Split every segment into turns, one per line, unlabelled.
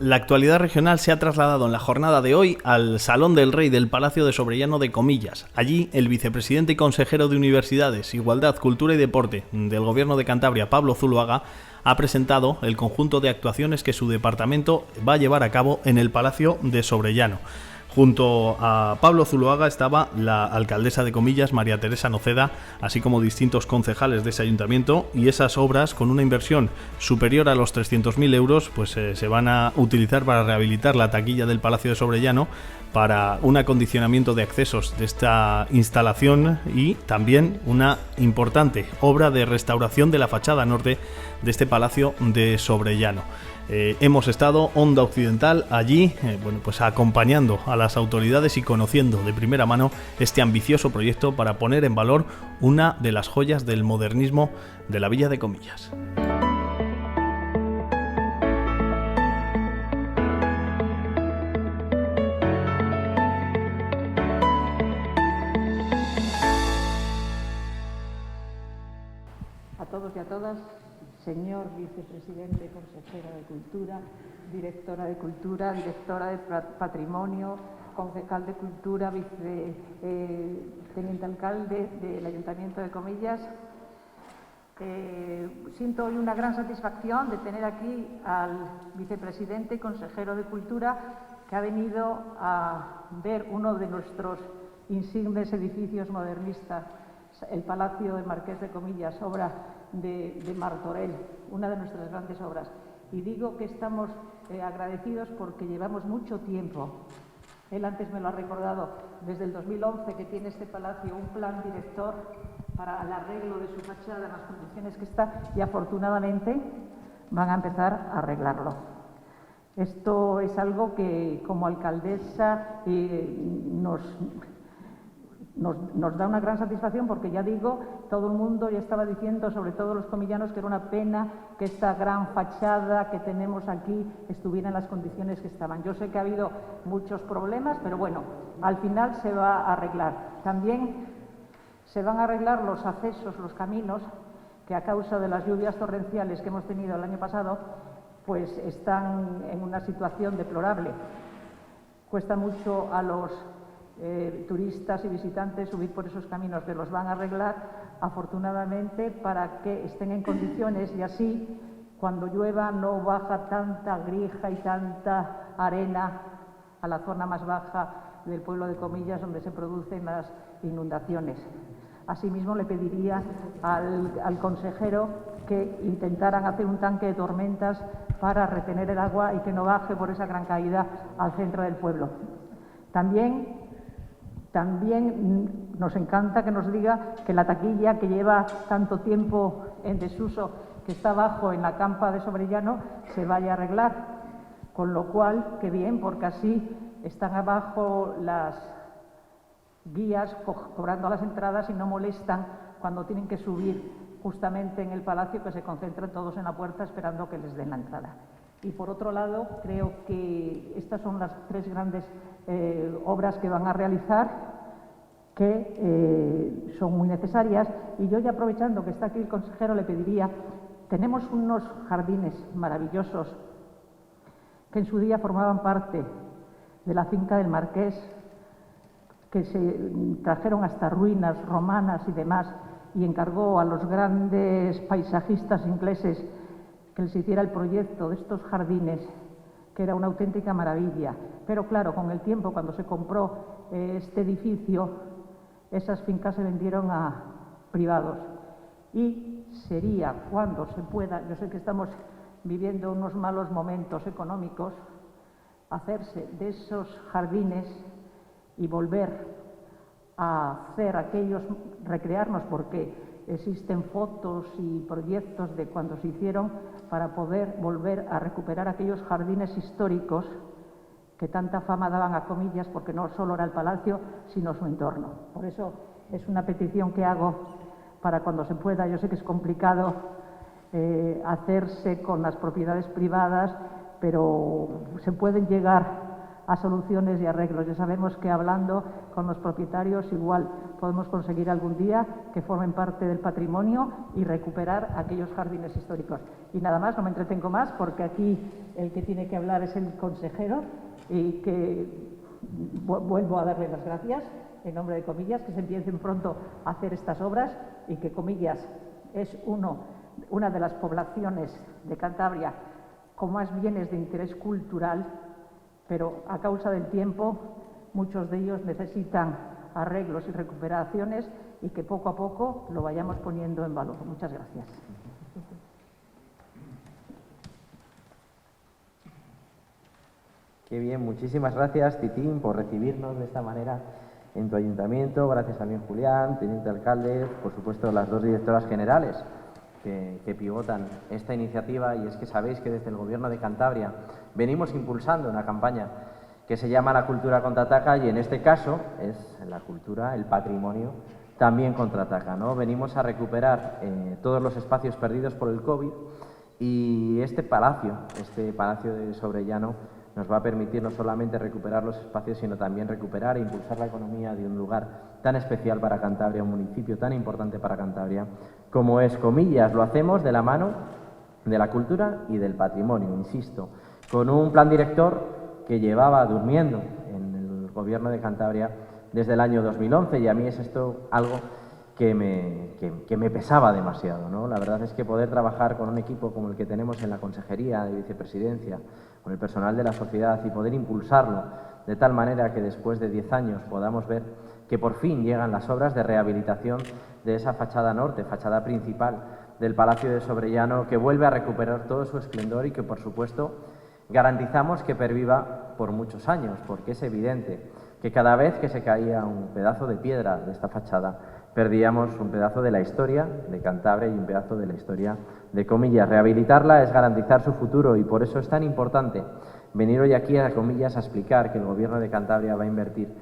La actualidad regional se ha trasladado en la jornada de hoy al Salón del Rey del Palacio de Sobrellano de Comillas. Allí, el vicepresidente y consejero de Universidades, Igualdad, Cultura y Deporte del Gobierno de Cantabria, Pablo Zuloaga, ha presentado el conjunto de actuaciones que su departamento va a llevar a cabo en el Palacio de Sobrellano. Junto a Pablo Zuloaga estaba la alcaldesa de Comillas, María Teresa Noceda, así como distintos concejales de ese ayuntamiento, y esas obras, con una inversión superior a los 300.000 euros, pues se van a utilizar para rehabilitar la taquilla del Palacio de Sobrellano, para un acondicionamiento de accesos de esta instalación y también una importante obra de restauración de la fachada norte de este Palacio de Sobrellano. Hemos estado Onda Occidental allí, pues acompañando a las autoridades y conociendo de primera mano este ambicioso proyecto para poner en valor una de las joyas del modernismo de la Villa de Comillas.
A todos y a todas, señor vicepresidente, consejera de Cultura, directora de Cultura, directora de Patrimonio, concejal de Cultura, teniente alcalde del Ayuntamiento de Comillas. Siento hoy una gran satisfacción de tener aquí al vicepresidente y consejero de Cultura, que ha venido a ver uno de nuestros insignes edificios modernistas, el Palacio del Marqués de Comillas, obra de Martorell, una de nuestras grandes obras. Y digo que estamos agradecidos porque llevamos mucho tiempo. Él antes me lo ha recordado, desde el 2011 que tiene este palacio un plan director para el arreglo de su fachada en las condiciones que está, y afortunadamente van a empezar a arreglarlo. Esto es algo que como alcaldesa nos da una gran satisfacción, porque ya digo, todo el mundo ya estaba diciendo, sobre todo los comillanos, que era una pena que esta gran fachada que tenemos aquí estuviera en las condiciones que estaban. Yo sé que ha habido muchos problemas, pero bueno, al final se va a arreglar. También se van a arreglar los accesos, los caminos, que a causa de las lluvias torrenciales que hemos tenido el año pasado, pues están en una situación deplorable. Cuesta mucho a los turistas y visitantes subir por esos caminos, que los van a arreglar afortunadamente para que estén en condiciones, y así cuando llueva no baja tanta grija y tanta arena a la zona más baja del pueblo de Comillas, donde se producen las inundaciones. Asimismo, le pediría al consejero que intentaran hacer un tanque de tormentas para retener el agua y que no baje por esa gran caída al centro del pueblo. También nos encanta que nos diga que la taquilla, que lleva tanto tiempo en desuso, que está abajo en la campa de Sobrellano, se vaya a arreglar. Con lo cual, qué bien, porque así están abajo las guías cobrando las entradas y no molestan cuando tienen que subir justamente en el palacio, que se concentran todos en la puerta esperando que les den la entrada. Y por otro lado, creo que estas son las tres grandes obras que van a realizar, que son muy necesarias. Y yo, ya aprovechando que está aquí el consejero, le pediría, tenemos unos jardines maravillosos que en su día formaban parte de la finca del Marqués, que se trajeron hasta ruinas romanas y demás, y encargó a los grandes paisajistas ingleses que les hiciera el proyecto de estos jardines, que era una auténtica maravilla. Pero claro, con el tiempo, cuando se compró este edificio, esas fincas se vendieron a privados. Y sería, cuando se pueda, yo sé que estamos viviendo unos malos momentos económicos, hacerse de esos jardines y volver a hacer aquellos, recrearnos, porque existen fotos y proyectos de cuando se hicieron, para poder volver a recuperar aquellos jardines históricos que tanta fama daban a Comillas, porque no solo era el palacio, sino su entorno. Por eso es una petición que hago para cuando se pueda. Yo sé que es complicado hacerse con las propiedades privadas, pero se pueden llegar a soluciones y arreglos. Ya sabemos que hablando con los propietarios igual podemos conseguir algún día que formen parte del patrimonio y recuperar aquellos jardines históricos. Y nada más, no me entretengo más porque aquí el que tiene que hablar es el consejero y que vuelvo a darle las gracias en nombre de Comillas, que se empiecen pronto a hacer estas obras y que Comillas es una de las poblaciones de Cantabria con más bienes de interés cultural, pero a causa del tiempo muchos de ellos necesitan arreglos y recuperaciones y que poco a poco lo vayamos poniendo en valor. Muchas gracias.
Qué bien, muchísimas gracias, Titín, por recibirnos de esta manera en tu ayuntamiento. Gracias también, Julián, teniente alcalde, por supuesto, las dos directoras generales que pivotan esta iniciativa. Y es que sabéis que desde el Gobierno de Cantabria venimos impulsando una campaña que se llama La Cultura Contraataca, y en este caso es la cultura, el patrimonio, también contraataca, ¿no? Venimos a recuperar todos los espacios perdidos por el COVID, y este palacio de Sobrellano, nos va a permitir no solamente recuperar los espacios, sino también recuperar e impulsar la economía de un lugar tan especial para Cantabria, un municipio tan importante para Cantabria como es Comillas. Lo hacemos de la mano de la cultura y del patrimonio, insisto, con un plan director que llevaba durmiendo en el Gobierno de Cantabria desde el año 2011, y a mí es esto algo que me pesaba demasiado, ¿no? La verdad es que poder trabajar con un equipo como el que tenemos en la Consejería de Vicepresidencia, con el personal de la sociedad, y poder impulsarlo de tal manera que después de 10 años podamos ver que por fin llegan las obras de rehabilitación de esa fachada norte, fachada principal del Palacio de Sobrellano, que vuelve a recuperar todo su esplendor y que, por supuesto, garantizamos que perviva por muchos años, porque es evidente que cada vez que se caía un pedazo de piedra de esta fachada, perdíamos un pedazo de la historia de Cantabria y un pedazo de la historia de Comillas. Rehabilitarla es garantizar su futuro, y por eso es tan importante venir hoy aquí a Comillas a explicar que el Gobierno de Cantabria va a invertir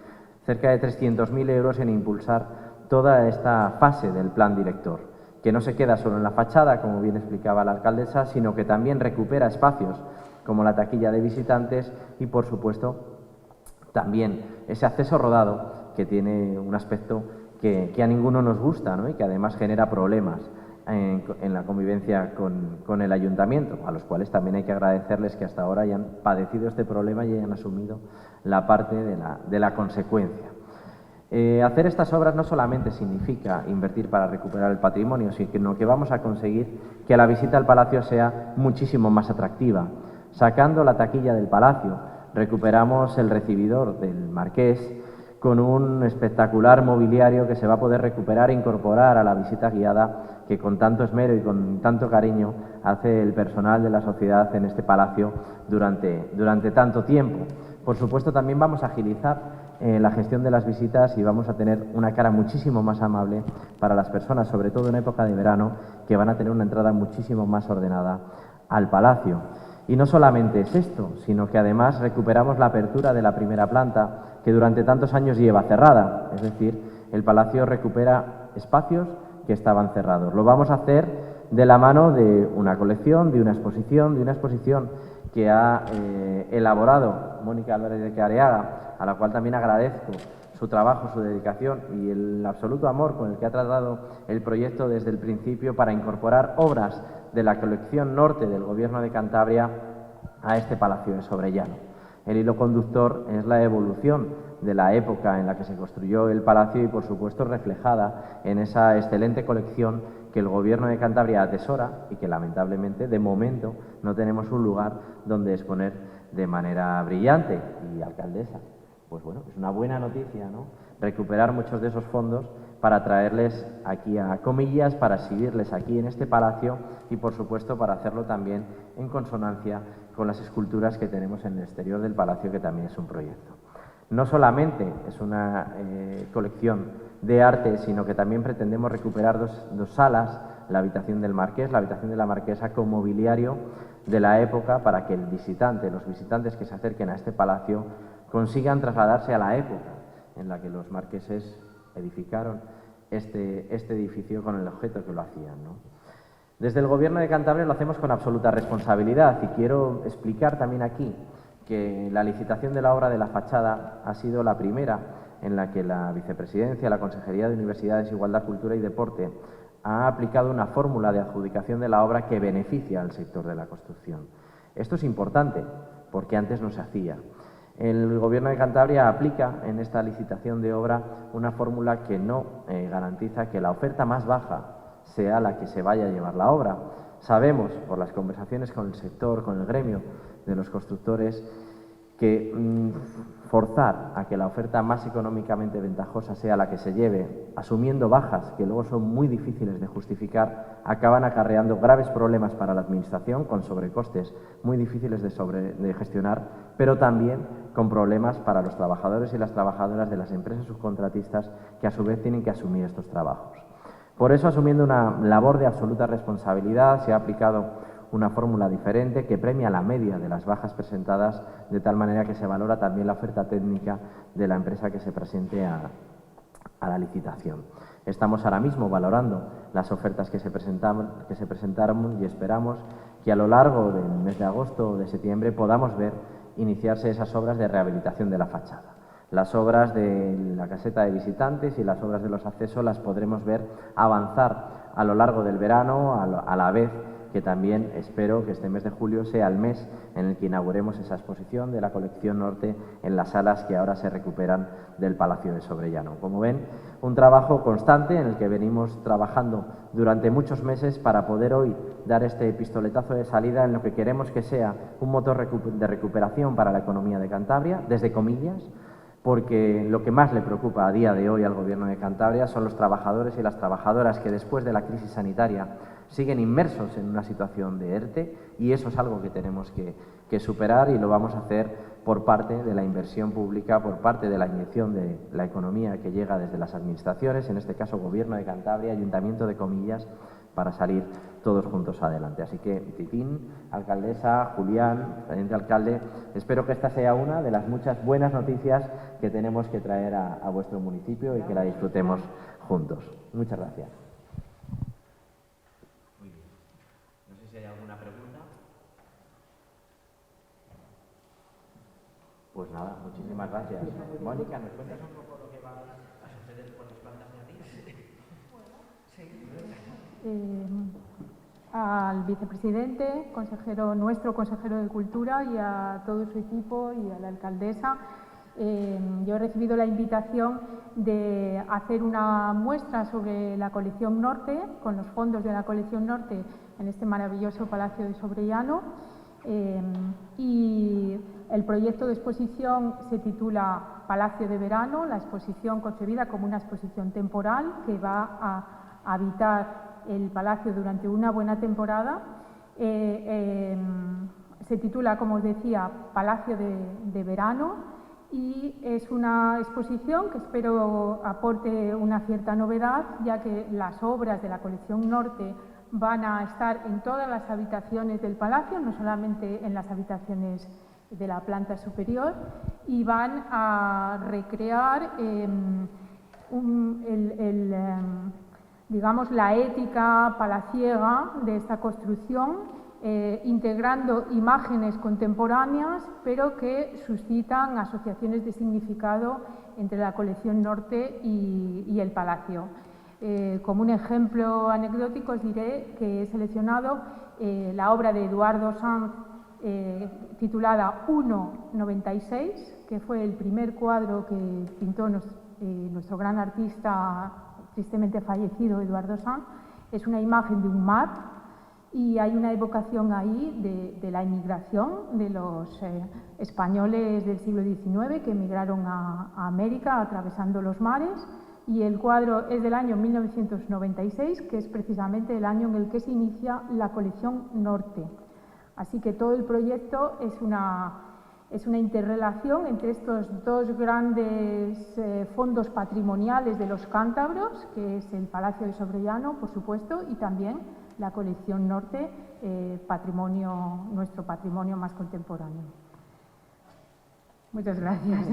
cerca de 300.000 euros en impulsar toda esta fase del plan director, que no se queda solo en la fachada, como bien explicaba la alcaldesa, sino que también recupera espacios como la taquilla de visitantes y, por supuesto, también ese acceso rodado, que tiene un aspecto que a ninguno nos gusta, ¿no? Y que además genera problemas en la convivencia con el ayuntamiento, a los cuales también hay que agradecerles que hasta ahora hayan padecido este problema y hayan asumido la parte de la consecuencia. Hacer estas obras no solamente significa invertir para recuperar el patrimonio, sino que vamos a conseguir que la visita al Palacio sea muchísimo más atractiva. Sacando la taquilla del Palacio, recuperamos el recibidor del Marqués, con un espectacular mobiliario que se va a poder recuperar e incorporar a la visita guiada que con tanto esmero y con tanto cariño hace el personal de la sociedad en este palacio durante tanto tiempo. Por supuesto, también vamos a agilizar la gestión de las visitas y vamos a tener una cara muchísimo más amable para las personas, sobre todo en época de verano, que van a tener una entrada muchísimo más ordenada al palacio. Y no solamente es esto, sino que además recuperamos la apertura de la primera planta, que durante tantos años lleva cerrada. Es decir, el Palacio recupera espacios que estaban cerrados. Lo vamos a hacer de la mano de una colección, de una exposición que ha elaborado Mónica Álvarez de Careaga, a la cual también agradezco su trabajo, su dedicación y el absoluto amor con el que ha tratado el proyecto desde el principio para incorporar obras de la colección norte del Gobierno de Cantabria a este Palacio de Sobrellano. El hilo conductor es la evolución de la época en la que se construyó el palacio y, por supuesto, reflejada en esa excelente colección que el Gobierno de Cantabria atesora y que, lamentablemente, de momento no tenemos un lugar donde exponer de manera brillante. Y, alcaldesa, pues bueno, es una buena noticia, ¿no?, recuperar muchos de esos fondos para traerles aquí a Comillas, para exhibirles aquí en este palacio y, por supuesto, para hacerlo también en consonancia con las esculturas que tenemos en el exterior del palacio, que también es un proyecto. No solamente es una colección de arte, sino que también pretendemos recuperar dos salas, la habitación del Marqués, la habitación de la Marquesa, con mobiliario de la época, para que los visitantes que se acerquen a este palacio consigan trasladarse a la época en la que los marqueses edificaron este edificio con el objeto que lo hacían, ¿no? Desde el Gobierno de Cantabria lo hacemos con absoluta responsabilidad, y quiero explicar también aquí que la licitación de la obra de la fachada ha sido la primera en la que la Vicepresidencia, la Consejería de Universidades, Igualdad, Cultura y Deporte ha aplicado una fórmula de adjudicación de la obra que beneficia al sector de la construcción. Esto es importante porque antes no se hacía. El Gobierno de Cantabria aplica en esta licitación de obra una fórmula que no garantiza que la oferta más baja sea la que se vaya a llevar la obra. Sabemos, por las conversaciones con el sector, con el gremio de los constructores, que forzar a que la oferta más económicamente ventajosa sea la que se lleve, asumiendo bajas que luego son muy difíciles de justificar, acaban acarreando graves problemas para la Administración, con sobrecostes muy difíciles de gestionar, pero también con problemas para los trabajadores y las trabajadoras de las empresas subcontratistas que a su vez tienen que asumir estos trabajos. Por eso, asumiendo una labor de absoluta responsabilidad, se ha aplicado una fórmula diferente que premia la media de las bajas presentadas, de tal manera que se valora también la oferta técnica de la empresa que se presente a la licitación. Estamos ahora mismo valorando las ofertas que se presentaron y esperamos que a lo largo del mes de agosto o de septiembre podamos ver iniciarse esas obras de rehabilitación de la fachada. Las obras de la caseta de visitantes y las obras de los accesos las podremos ver avanzar a lo largo del verano, a la vez que también espero que este mes de julio sea el mes en el que inauguremos esa exposición de la colección Norte en las salas que ahora se recuperan del Palacio de Sobrellano. Como ven, un trabajo constante en el que venimos trabajando durante muchos meses para poder hoy dar este pistoletazo de salida en lo que queremos que sea un motor de recuperación para la economía de Cantabria, desde comillas, porque lo que más le preocupa a día de hoy al Gobierno de Cantabria son los trabajadores y las trabajadoras que después de la crisis sanitaria siguen inmersos en una situación de ERTE, y eso es algo que tenemos que superar, y lo vamos a hacer por parte de la inversión pública, por parte de la inyección de la economía que llega desde las administraciones, en este caso Gobierno de Cantabria, Ayuntamiento de Comillas, para salir todos juntos adelante. Así que, Titín, alcaldesa, Julián, teniente alcalde, espero que esta sea una de las muchas buenas noticias que tenemos que traer a vuestro municipio y que la disfrutemos juntos. Muchas gracias. Muy bien. No sé si hay alguna pregunta. Pues nada, muchísimas gracias. Mónica, ¿nos cuentas un poco lo que va a suceder con las plantas de abril?
Al vicepresidente, nuestro consejero de Cultura, y a todo su equipo y a la alcaldesa, yo he recibido la invitación de hacer una muestra sobre la colección Norte, con los fondos de la colección Norte, en este maravilloso Palacio de Sobrellano. Y el proyecto de exposición se titula Palacio de Verano, la exposición concebida como una exposición temporal que va a habitar el palacio durante una buena temporada. Se titula, como os decía, Palacio de Verano, y es una exposición que espero aporte una cierta novedad, ya que las obras de la colección Norte van a estar en todas las habitaciones del palacio, no solamente en las habitaciones de la planta superior, y van a recrear digamos, la ética palaciega de esta construcción, integrando imágenes contemporáneas, pero que suscitan asociaciones de significado entre la colección Norte y el palacio. Como un ejemplo anecdótico os diré que he seleccionado la obra de Eduardo Sanz titulada 1.96, que fue el primer cuadro que pintó nuestro gran artista tristemente fallecido, Eduardo Sanz. Es una imagen de un mar y hay una evocación ahí de la emigración de los españoles del siglo XIX que emigraron a América atravesando los mares, y el cuadro es del año 1996, que es precisamente el año en el que se inicia la colección Norte. Así que todo el proyecto es una interrelación entre estos dos grandes fondos patrimoniales de los cántabros, que es el Palacio de Sobrellano, por supuesto, y también la colección Norte, nuestro patrimonio más contemporáneo. Muchas gracias.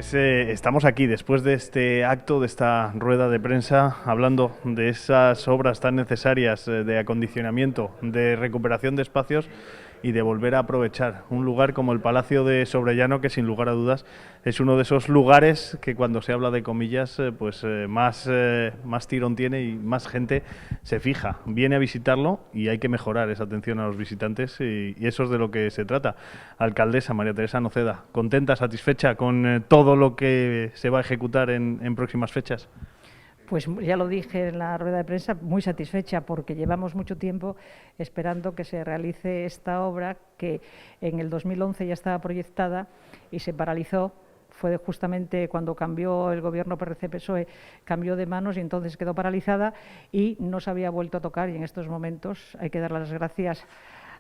Pues estamos aquí después de este acto, de esta rueda de prensa, hablando de esas obras tan necesarias de acondicionamiento, de recuperación de espacios y de volver a aprovechar un lugar como el Palacio de Sobrellano, que sin lugar a dudas es uno de esos lugares que cuando se habla de Comillas más tirón tiene y más gente se fija, viene a visitarlo y hay que mejorar esa atención a los visitantes y eso es de lo que se trata. Alcaldesa María Teresa Noceda, ¿contenta, satisfecha con todo lo que se va a ejecutar en próximas fechas?
Pues ya lo dije en la rueda de prensa, muy satisfecha porque llevamos mucho tiempo esperando que se realice esta obra que en el 2011 ya estaba proyectada y se paralizó. Fue justamente cuando cambió el gobierno PRC-PSOE, cambió de manos y entonces quedó paralizada y no se había vuelto a tocar, y en estos momentos hay que dar las gracias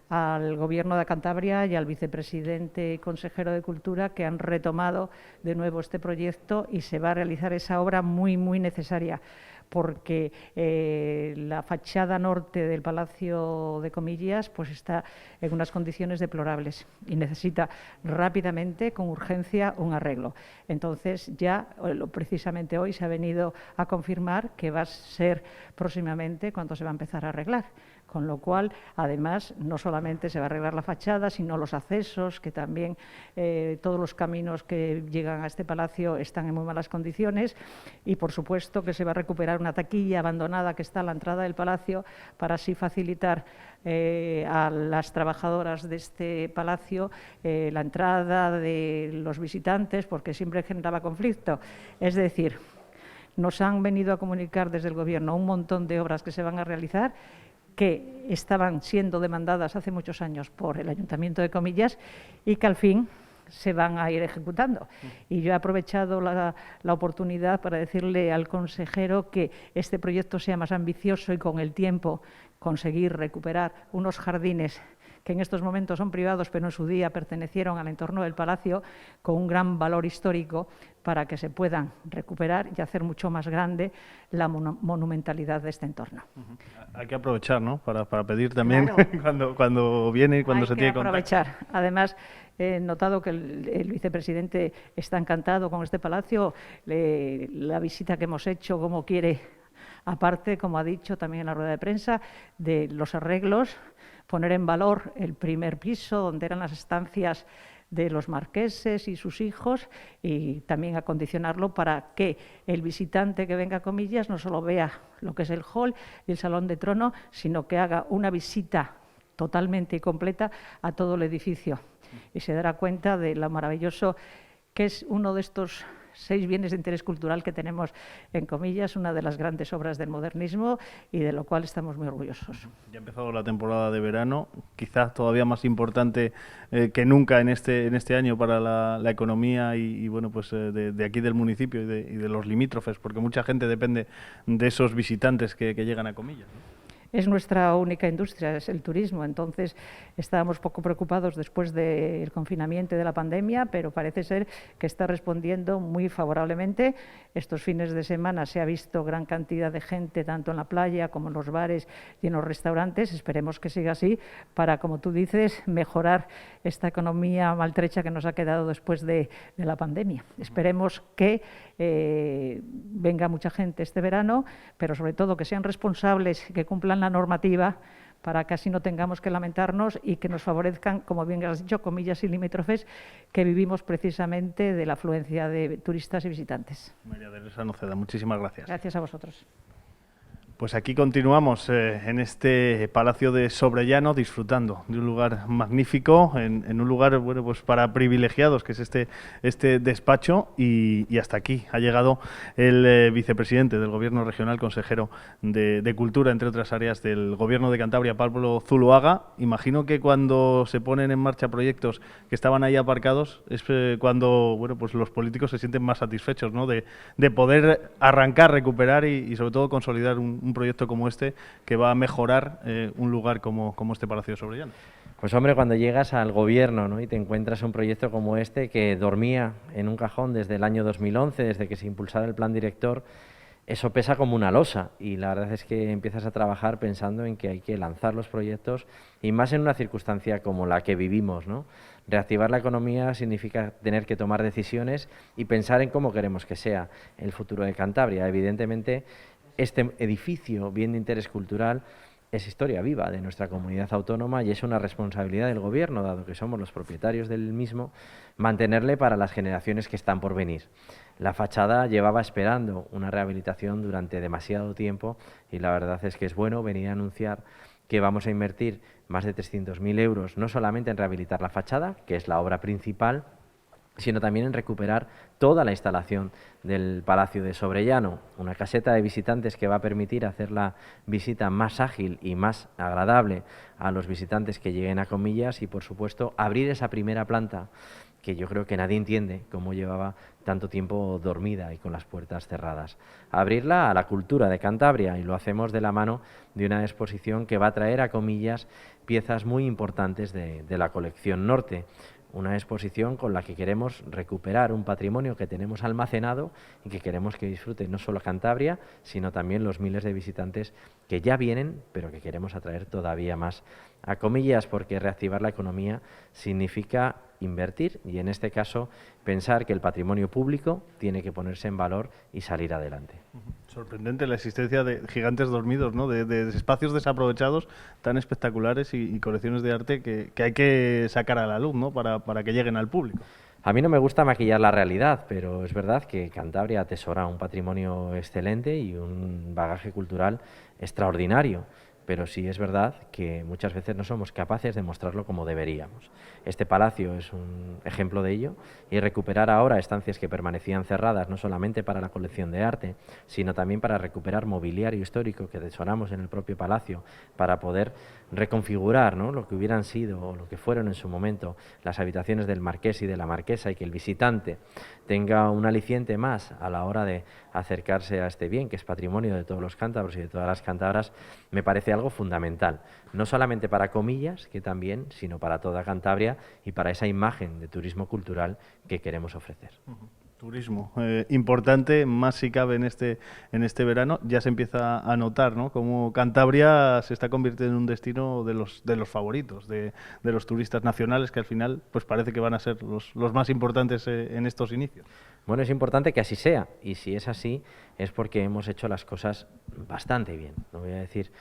al Gobierno de Cantabria y al vicepresidente y consejero de Cultura, que han retomado de nuevo este proyecto y se va a realizar esa obra muy, muy necesaria, porque la fachada norte del Palacio de Comillas pues está en unas condiciones deplorables y necesita rápidamente, con urgencia, un arreglo. Entonces, ya precisamente hoy se ha venido a confirmar que va a ser próximamente cuando se va a empezar a arreglar. Con lo cual, además, no solamente se va a arreglar la fachada, sino los accesos, que también todos los caminos que llegan a este palacio están en muy malas condiciones, y por supuesto que se va a recuperar una taquilla abandonada que está a la entrada del palacio para así facilitar a las trabajadoras de este palacio la entrada de los visitantes, porque siempre generaba conflicto. Es decir, nos han venido a comunicar desde el Gobierno un montón de obras que se van a realizar, que estaban siendo demandadas hace muchos años por el Ayuntamiento de Comillas y que al fin se van a ir ejecutando. Y yo he aprovechado la oportunidad para decirle al consejero que este proyecto sea más ambicioso y con el tiempo conseguir recuperar unos jardines que en estos momentos son privados, pero en su día pertenecieron al entorno del palacio, con un gran valor histórico, para que se puedan recuperar y hacer mucho más grande la monumentalidad de este entorno.
Hay que aprovechar, ¿no?, para pedir también, claro, cuando viene y cuando se tiene contacto. Hay que aprovechar.
Además, he notado que el vicepresidente está encantado con este palacio, la visita que hemos hecho, cómo quiere, aparte, como ha dicho también en la rueda de prensa, de los arreglos, poner en valor el primer piso, donde eran las estancias de los marqueses y sus hijos, y también acondicionarlo para que el visitante que venga a Comillas no solo vea lo que es el hall y el salón de trono, sino que haga una visita totalmente y completa a todo el edificio y se dará cuenta de lo maravilloso que es uno de estos 6 bienes de interés cultural que tenemos en Comillas, una de las grandes obras del modernismo y de lo cual estamos muy orgullosos.
Ya ha empezado la temporada de verano, quizás todavía más importante que nunca en este año para la economía y bueno, pues de aquí del municipio y de los limítrofes, porque mucha gente depende de esos visitantes que llegan a Comillas, ¿no?
Es nuestra única industria, es el turismo. Entonces, estábamos poco preocupados después del confinamiento y de la pandemia, pero parece ser que está respondiendo muy favorablemente. Estos fines de semana se ha visto gran cantidad de gente, tanto en la playa como en los bares y en los restaurantes. Esperemos que siga así para, como tú dices, mejorar esta economía maltrecha que nos ha quedado después de la pandemia. Esperemos que venga mucha gente este verano, pero sobre todo que sean responsables, que cumplan la normativa, para que así no tengamos que lamentarnos y que nos favorezcan, como bien has dicho, Comillas y limítrofes, que vivimos precisamente de la afluencia de turistas y visitantes.
María Teresa Noceda, muchísimas gracias.
Gracias a vosotros.
Pues aquí continuamos en este Palacio de Sobrellano, disfrutando de un lugar magnífico, en un lugar, bueno, pues para privilegiados, que es este despacho, y hasta aquí ha llegado el vicepresidente del Gobierno regional, consejero de Cultura, entre otras áreas del Gobierno de Cantabria, Pablo Zuloaga. Imagino que cuando se ponen en marcha proyectos que estaban ahí aparcados es cuando, bueno, pues los políticos se sienten más satisfechos, ¿no?, de poder arrancar, recuperar y sobre todo consolidar un proyecto como este que va a mejorar un lugar como este Palacio de Sobrellano.
Pues hombre, cuando llegas al gobierno, ¿no?, y te encuentras un proyecto como este que dormía en un cajón desde el año 2011, desde que se impulsara el plan director, eso pesa como una losa y la verdad es que empiezas a trabajar pensando en que hay que lanzar los proyectos y más en una circunstancia como la que vivimos, ¿no? Reactivar la economía significa tener que tomar decisiones y pensar en cómo queremos que sea el futuro de Cantabria. Evidentemente, este edificio, bien de interés cultural, es historia viva de nuestra comunidad autónoma y es una responsabilidad del Gobierno, dado que somos los propietarios del mismo, mantenerle para las generaciones que están por venir. La fachada llevaba esperando una rehabilitación durante demasiado tiempo y la verdad es que es bueno venir a anunciar que vamos a invertir más de 300.000 euros, no solamente en rehabilitar la fachada, que es la obra principal, sino también en recuperar toda la instalación del Palacio de Sobrellano, una caseta de visitantes que va a permitir hacer la visita más ágil y más agradable a los visitantes que lleguen a Comillas y, por supuesto, abrir esa primera planta que yo creo que nadie entiende cómo llevaba tanto tiempo dormida y con las puertas cerradas. Abrirla a la cultura de Cantabria y lo hacemos de la mano de una exposición que va a traer a Comillas piezas muy importantes de la colección norte. Una exposición con la que queremos recuperar un patrimonio que tenemos almacenado y que queremos que disfrute no solo Cantabria, sino también los miles de visitantes que ya vienen, pero que queremos atraer todavía más a Comillas, porque reactivar la economía significa invertir y, en este caso, pensar que el patrimonio público tiene que ponerse en valor y salir adelante.
Sorprendente la existencia de gigantes dormidos, ¿no? De espacios desaprovechados tan espectaculares y colecciones de arte que hay que sacar a la luz, ¿no? Para que lleguen al público.
A mí no me gusta maquillar la realidad, pero es verdad que Cantabria atesora un patrimonio excelente y un bagaje cultural extraordinario. Pero sí es verdad que muchas veces no somos capaces de mostrarlo como deberíamos. Este palacio es un ejemplo de ello y recuperar ahora estancias que permanecían cerradas no solamente para la colección de arte, sino también para recuperar mobiliario histórico que atesoramos en el propio palacio para poder reconfigurar, ¿no?, lo que hubieran sido o lo que fueron en su momento las habitaciones del marqués y de la marquesa y que el visitante tenga un aliciente más a la hora de acercarse a este bien, que es patrimonio de todos los cántabros y de todas las cántabras, me parece algo fundamental, no solamente para Comillas, que también, sino para toda Cantabria y para esa imagen de turismo cultural que queremos ofrecer.
Turismo, importante, más si cabe en este verano. Ya se empieza a notar, ¿no?, cómo Cantabria se está convirtiendo en un destino de los favoritos de los turistas nacionales, que al final pues parece que van a ser los más importantes en estos inicios.
Bueno, es importante que así sea, y si es así es porque hemos hecho las cosas bastante bien. No voy a decir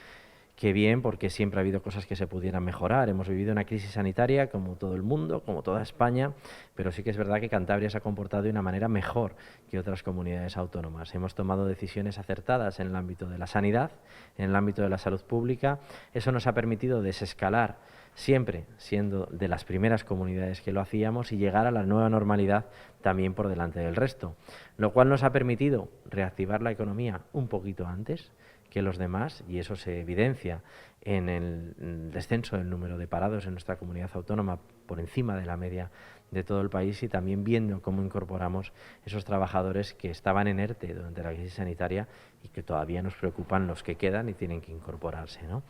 que bien, porque siempre ha habido cosas que se pudieran mejorar. Hemos vivido una crisis sanitaria como todo el mundo, como toda España, pero sí que es verdad que Cantabria se ha comportado de una manera mejor que otras comunidades autónomas. Hemos tomado decisiones acertadas en el ámbito de la sanidad, en el ámbito de la salud pública. Eso nos ha permitido desescalar, siempre siendo de las primeras comunidades que lo hacíamos, y llegar a la nueva normalidad también por delante del resto, lo cual nos ha permitido reactivar la economía un poquito antes que los demás, y eso se evidencia en el descenso del número de parados en nuestra comunidad autónoma por encima de la media de todo el país, y también viendo cómo incorporamos esos trabajadores que estaban en ERTE durante la crisis sanitaria y que todavía nos preocupan los que quedan y tienen que incorporarse, ¿no?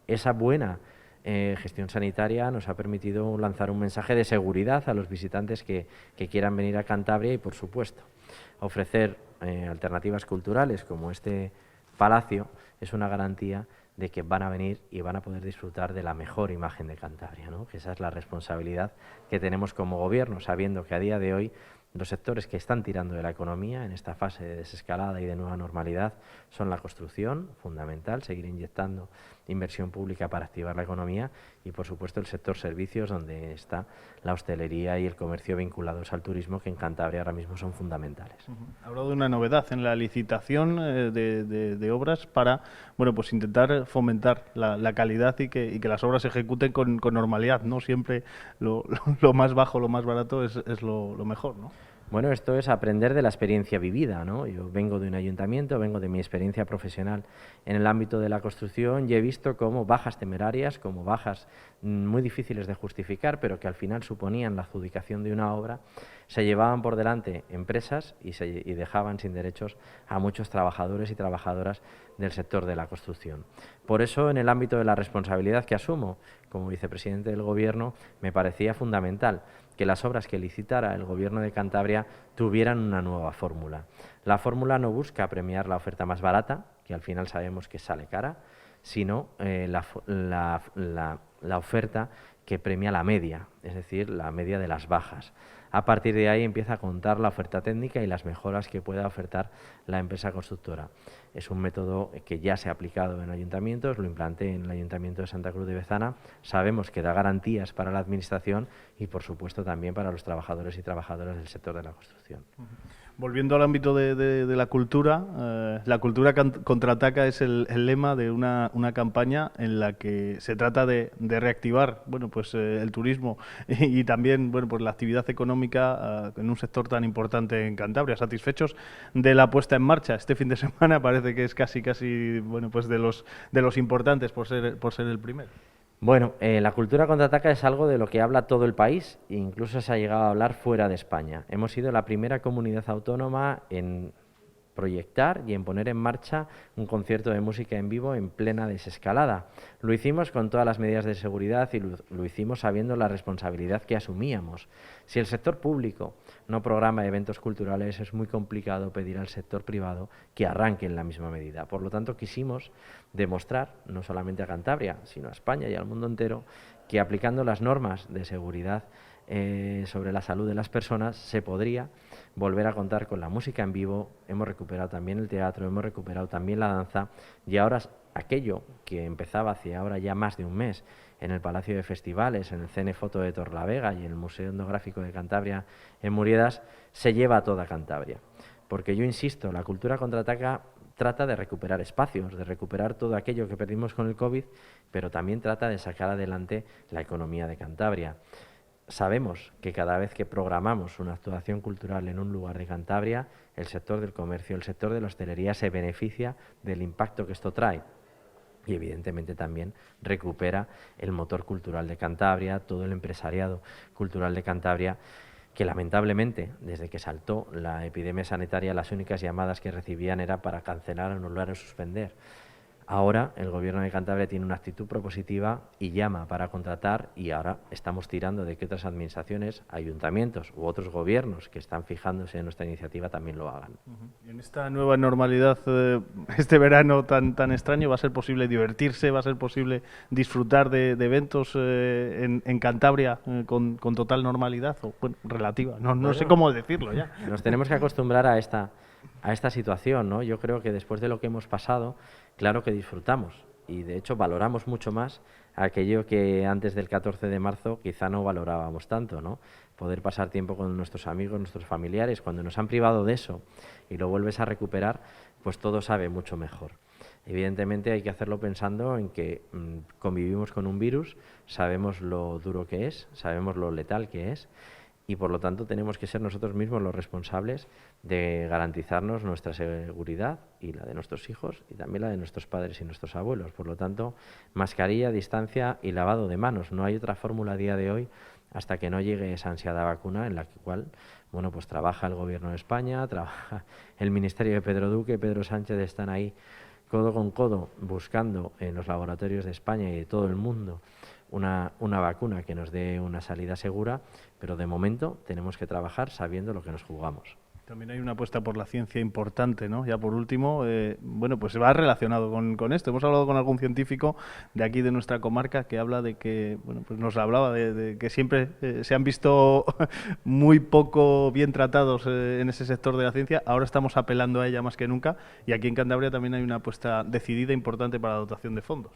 Esa buena gestión sanitaria nos ha permitido lanzar un mensaje de seguridad a los visitantes que quieran venir a Cantabria y, por supuesto, ofrecer alternativas culturales como este palacio es una garantía de que van a venir y van a poder disfrutar de la mejor imagen de Cantabria, ¿no? Que esa es la responsabilidad que tenemos como gobierno, sabiendo que a día de hoy los sectores que están tirando de la economía en esta fase de desescalada y de nueva normalidad son la construcción, fundamental, seguir inyectando inversión pública para activar la economía, y por supuesto el sector servicios, donde está la hostelería y el comercio vinculados al turismo, que en Cantabria ahora mismo son fundamentales.
Ha hablado de una novedad en la licitación de obras para, bueno, pues intentar fomentar la calidad y que las obras se ejecuten con normalidad. No siempre lo más bajo, lo más barato es lo mejor, ¿no?
Bueno, esto es aprender de la experiencia vivida, ¿no? Yo vengo de un ayuntamiento, vengo de mi experiencia profesional en el ámbito de la construcción y he visto cómo bajas temerarias, como bajas muy difíciles de justificar, pero que al final suponían la adjudicación de una obra, se llevaban por delante empresas y dejaban sin derechos a muchos trabajadores y trabajadoras del sector de la construcción. Por eso, en el ámbito de la responsabilidad que asumo como vicepresidente del Gobierno, me parecía fundamental que las obras que licitara el Gobierno de Cantabria tuvieran una nueva fórmula. La fórmula no busca premiar la oferta más barata, que al final sabemos que sale cara, sino la oferta que premia la media, es decir, la media de las bajas. A partir de ahí empieza a contar la oferta técnica y las mejoras que pueda ofertar la empresa constructora. Es un método que ya se ha aplicado en ayuntamientos, lo implanté en el Ayuntamiento de Santa Cruz de Bezana. Sabemos que da garantías para la Administración y, por supuesto, también para los trabajadores y trabajadoras del sector de la construcción.
Volviendo al ámbito de la cultura contraataca es el lema de una campaña en la que se trata de reactivar el turismo y también la actividad económica en un sector tan importante en Cantabria. ¿Satisfechos de la puesta en marcha? Este fin de semana parece que es casi de los importantes por ser el primero.
Bueno, la cultura contraataca es algo de lo que habla todo el país e incluso se ha llegado a hablar fuera de España. Hemos sido la primera comunidad autónoma en proyectar y en poner en marcha un concierto de música en vivo en plena desescalada. Lo hicimos con todas las medidas de seguridad y lo hicimos sabiendo la responsabilidad que asumíamos. Si el sector público no programa eventos culturales, es muy complicado pedir al sector privado que arranque en la misma medida. Por lo tanto, quisimos demostrar, no solamente a Cantabria, sino a España y al mundo entero, que aplicando las normas de seguridad sobre la salud de las personas se podría volver a contar con la música en vivo. Hemos recuperado también el teatro, hemos recuperado también la danza y ahora aquello que empezaba hace ahora ya más de un mes en el Palacio de Festivales, en el Cenefoto de Torlavega y en el Museo Etnográfico de Cantabria en Muriedas, se lleva a toda Cantabria. Porque yo insisto, la cultura contraataca trata de recuperar espacios, de recuperar todo aquello que perdimos con el COVID, pero también trata de sacar adelante la economía de Cantabria. Sabemos que cada vez que programamos una actuación cultural en un lugar de Cantabria, el sector del comercio, el sector de la hostelería se beneficia del impacto que esto trae. Y evidentemente también recupera el motor cultural de Cantabria, todo el empresariado cultural de Cantabria, que lamentablemente, desde que saltó la epidemia sanitaria, las únicas llamadas que recibían era para cancelar, anular o suspender. Ahora el Gobierno de Cantabria tiene una actitud propositiva y llama para contratar, y ahora estamos tirando de que otras administraciones, ayuntamientos u otros gobiernos que están fijándose en nuestra iniciativa también lo hagan.
Y en esta nueva normalidad, este verano tan extraño, ¿va a ser posible divertirse? ¿Va a ser posible disfrutar de eventos en Cantabria con total normalidad? O relativa, no sé cómo decirlo ya.
Nos tenemos que acostumbrar a esta situación, ¿no? Yo creo que después de lo que hemos pasado, claro que disfrutamos y de hecho valoramos mucho más aquello que antes del 14 de marzo quizá no valorábamos tanto, ¿no? Poder pasar tiempo con nuestros amigos, nuestros familiares, cuando nos han privado de eso y lo vuelves a recuperar, pues todo sabe mucho mejor. Evidentemente hay que hacerlo pensando en que convivimos con un virus, sabemos lo duro que es, sabemos lo letal que es, y por lo tanto tenemos que ser nosotros mismos los responsables de garantizarnos nuestra seguridad y la de nuestros hijos y también la de nuestros padres y nuestros abuelos. Por lo tanto, mascarilla, distancia y lavado de manos. No hay otra fórmula a día de hoy hasta que no llegue esa ansiada vacuna en la cual pues trabaja el Gobierno de España, trabaja el Ministerio de Pedro Duque, Pedro Sánchez, están ahí codo con codo buscando en los laboratorios de España y de todo el mundo una vacuna que nos dé una salida segura, pero de momento tenemos que trabajar sabiendo lo que nos jugamos.
También hay una apuesta por la ciencia importante, ¿no? Ya por último, pues va relacionado con esto. Hemos hablado con algún científico de aquí de nuestra comarca que habla de que, pues nos hablaba de que siempre se han visto muy poco bien tratados en ese sector de la ciencia. Ahora estamos apelando a ella más que nunca y aquí en Cantabria también hay una apuesta decidida importante para la dotación de fondos.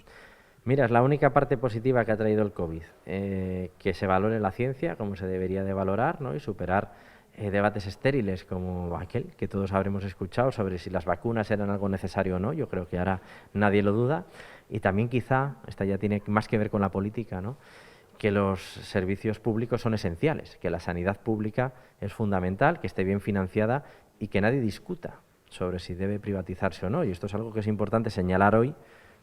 Mira, es la única parte positiva que ha traído el COVID, que se valore la ciencia como se debería de valorar, ¿no? Y superar debates estériles como aquel que todos habremos escuchado sobre si las vacunas eran algo necesario o no. Yo creo que ahora nadie lo duda. Y también quizá, esta ya tiene más que ver con la política, ¿no?, que los servicios públicos son esenciales, que la sanidad pública es fundamental, que esté bien financiada y que nadie discuta sobre si debe privatizarse o no. Y esto es algo que es importante señalar hoy,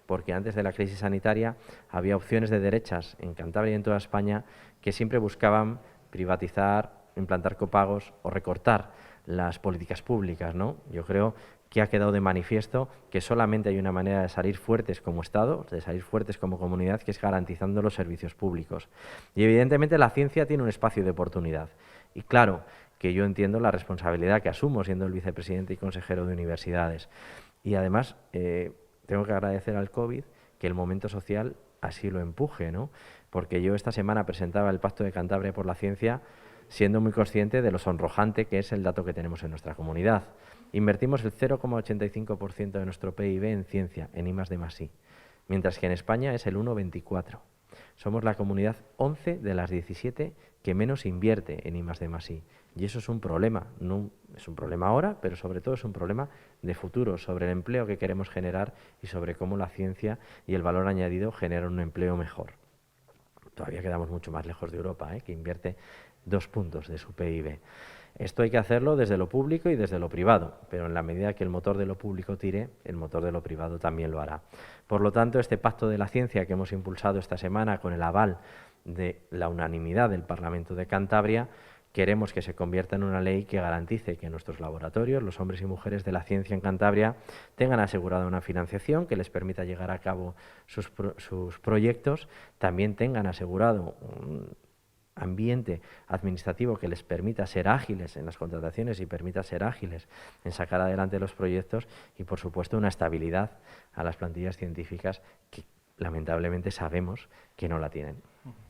porque antes de la crisis sanitaria había opciones de derechas en Cantabria y en toda España que siempre buscaban privatizar, implantar copagos o recortar las políticas públicas, ¿no? Yo creo que ha quedado de manifiesto que solamente hay una manera de salir fuertes como Estado, de salir fuertes como comunidad, que es garantizando los servicios públicos. Y evidentemente la ciencia tiene un espacio de oportunidad. Y claro que yo entiendo la responsabilidad que asumo siendo el vicepresidente y consejero de universidades. Y además tengo que agradecer al COVID que el momento social así lo empuje, ¿no? Porque yo esta semana presentaba el Pacto de Cantabria por la Ciencia siendo muy consciente de lo sonrojante que es el dato que tenemos en nuestra comunidad. Invertimos el 0,85% de nuestro PIB en ciencia, en I+D+I, mientras que en España es el 1,24%. Somos la comunidad 11 de las 17 que menos invierte en I+D+I. Y eso es un problema, no es un problema ahora, pero sobre todo es un problema de futuro, sobre el empleo que queremos generar y sobre cómo la ciencia y el valor añadido generan un empleo mejor. Todavía quedamos mucho más lejos de Europa, que invierte 2 puntos de su PIB. Esto hay que hacerlo desde lo público y desde lo privado, pero en la medida que el motor de lo público tire, el motor de lo privado también lo hará. Por lo tanto, este Pacto de la Ciencia que hemos impulsado esta semana con el aval de la unanimidad del Parlamento de Cantabria, queremos que se convierta en una ley que garantice que nuestros laboratorios, los hombres y mujeres de la ciencia en Cantabria, tengan asegurada una financiación que les permita llevar a cabo sus proyectos, también tengan asegurado un ambiente administrativo que les permita ser ágiles en las contrataciones y permita ser ágiles en sacar adelante los proyectos y, por supuesto, una estabilidad a las plantillas científicas que lamentablemente sabemos que no la tienen.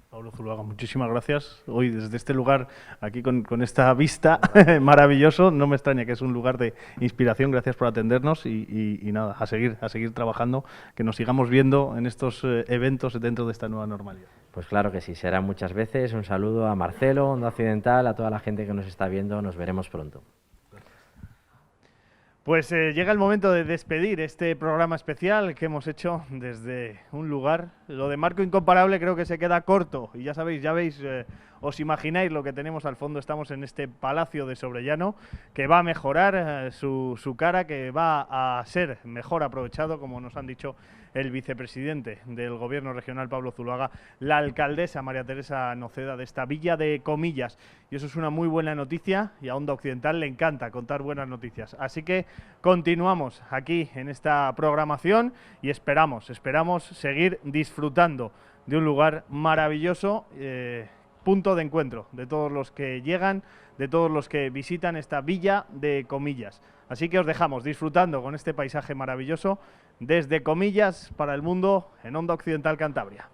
Pablo Zuloaga, muchísimas gracias. Hoy desde este lugar, aquí con esta vista maravilloso, no me extraña que es un lugar de inspiración. Gracias por atendernos y nada, a seguir trabajando, que nos sigamos viendo en estos eventos dentro de esta nueva normalidad.
Pues claro que sí, será muchas veces. Un saludo a Marcelo, Onda Occidental, a toda la gente que nos está viendo. Nos veremos pronto.
Pues llega el momento de despedir este programa especial que hemos hecho desde un lugar. Lo de Marco Incomparable creo que se queda corto y ya sabéis, os imagináis lo que tenemos al fondo. Estamos en este Palacio de Sobrellano que va a mejorar su cara, que va a ser mejor aprovechado, como nos han dicho el vicepresidente del Gobierno regional, Pablo Zuloaga, la alcaldesa María Teresa Noceda de esta Villa de Comillas. Y eso es una muy buena noticia y a Onda Occidental le encanta contar buenas noticias. Así que continuamos aquí en esta programación y esperamos seguir disfrutando de un lugar maravilloso, punto de encuentro de todos los que llegan, de todos los que visitan esta Villa de Comillas. Así que os dejamos disfrutando con este paisaje maravilloso desde Comillas para el mundo en Onda Occidental Cantabria.